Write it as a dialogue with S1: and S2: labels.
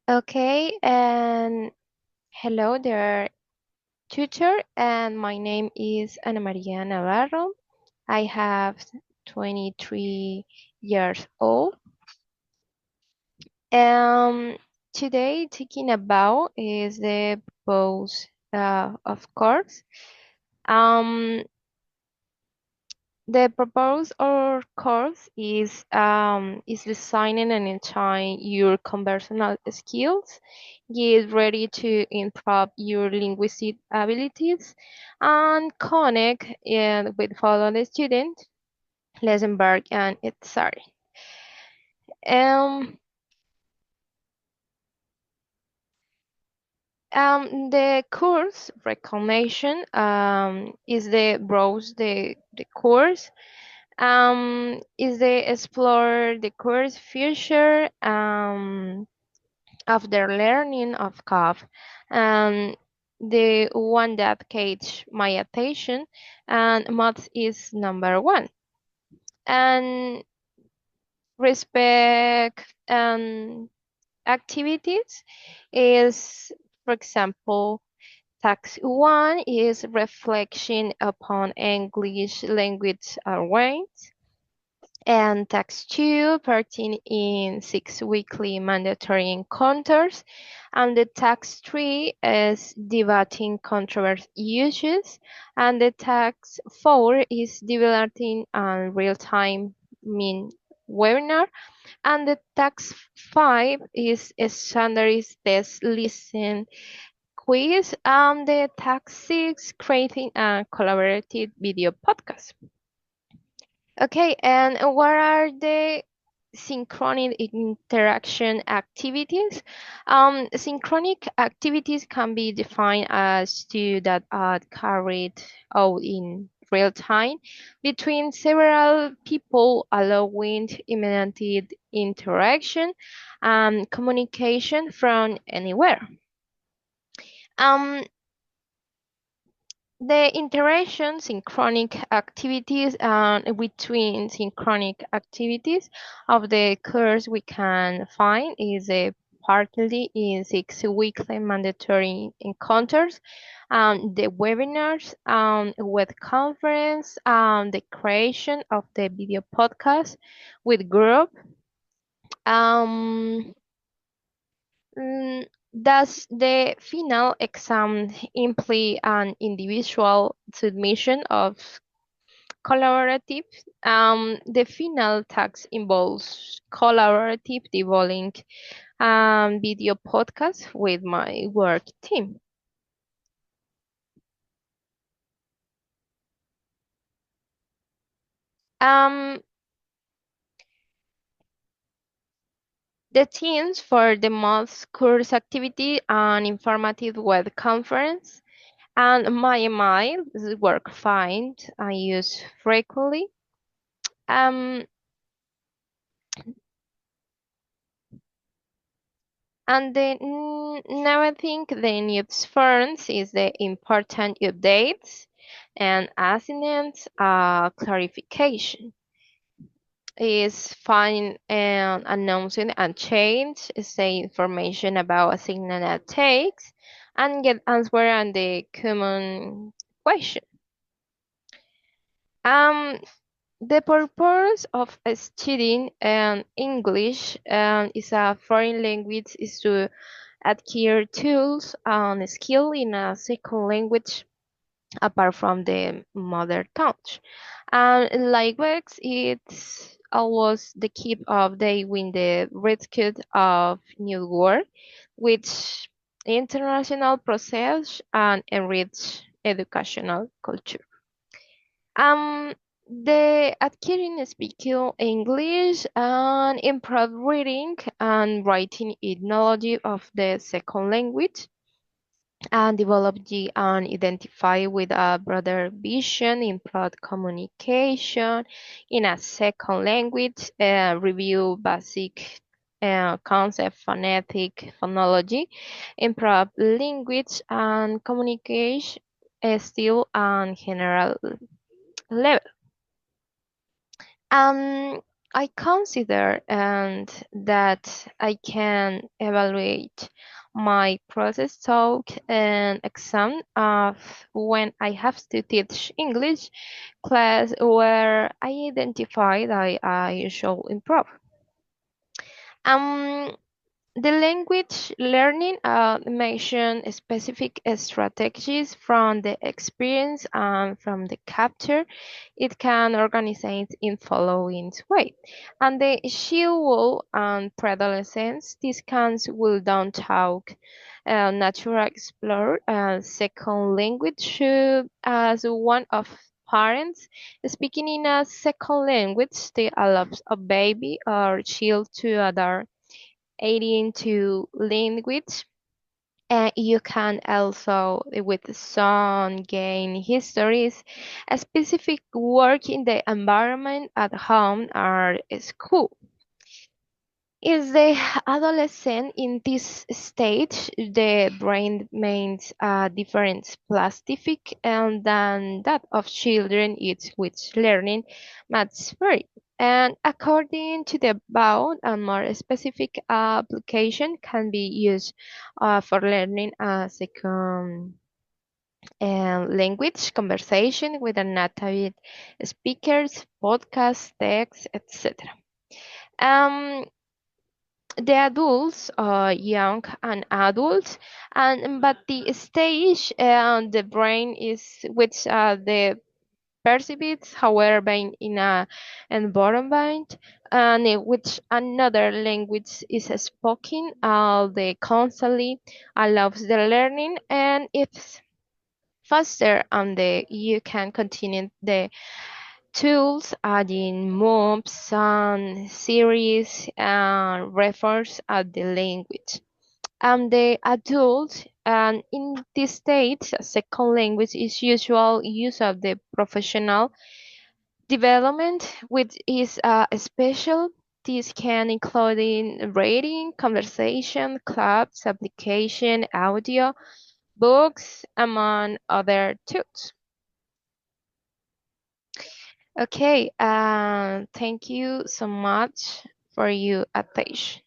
S1: Okay, and hello there, tutor, and my name is Ana Maria Navarro. I have 23 years old. Um, Today, talking about is the purpose of course. Um, the purpose or course is designing and enhancing your conversational skills. Get ready to improve your linguistic abilities and connect with fellow students, Lesenberg and Itzari. Um, the course recognition is the browse the course is the explore the course future of their learning of code. The one that catch my attention and math is number one. And respect activities is, for example, task one is reflection upon English language awareness. And tax 2 parting in 6 weekly mandatory encounters, and the tax 3 is debating controversial issues, and the tax 4 is debating on real-time mean webinar, and the tax 5 is a standardized test listen quiz, and the tax 6 creating a collaborative video podcast. Okay, and what are the synchronic interaction activities? Synchronic activities can be defined as two that are carried out in real time between several people, allowing immediate interaction and communication from anywhere. Um, The interaction synchronic activities and between synchronic activities of the course we can find is a partly in 6 weekly mandatory encounters, the webinars, web conference, the creation of the video podcast with group. Um, Thus, the final exam imply an individual submission of collaborative. The final task involves collaborative developing video podcast with my work team. Um, the themes for the month's course activity and informative web conference and my email is work find I use frequently. Um, And then now I think the news firms is the important updates and assignments clarification is fine and announcing and change say information about assignment that takes and get answer on the common question. Um, the purpose of studying English is a foreign language is to acquire tools and skill in a second language apart from the mother tongue. And likewise, it's always the keep of the win the rescue of new word, which international process and enrich educational culture. Um, the acquiring speaking English and improve reading and writing knowledge of the second language and develop the and identify with a broader vision, improve communication in a second language, review basic concept phonetic phonology, improve language and communication skill and general level. Um, I consider and that I can evaluate my process talk and exam of when I have to teach English class where I identify that I should improve. Um, the language learning mention specific strategies from the experience and from the capture. It can organize in following way. And the child and preadolescents, these cans will don't talk natural explore second language should as one of parents speaking in a second language they allows a baby or child to other adding to language. And you can also, with some gain histories, a specific work in the environment at home or school. Is the adolescent in this stage, the brain remains different plastic and than that of children it's which learning much vary. And according to the above, a more specific application can be used for learning a second language, conversation with a native speakers, podcast, text, etc. Um, the adults young and adults and but the stage and the brain is which the perceives however in a environment and in which another language is spoken the constantly allows the learning and it's faster and the you can continue the tools adding mobs and series and refers at the language. And the adult and in this stage, a second language is usual use of the professional development, which is special. This can include in reading, conversation, clubs, application, audio, books, among other tools. Okay, thank you so much for your attention.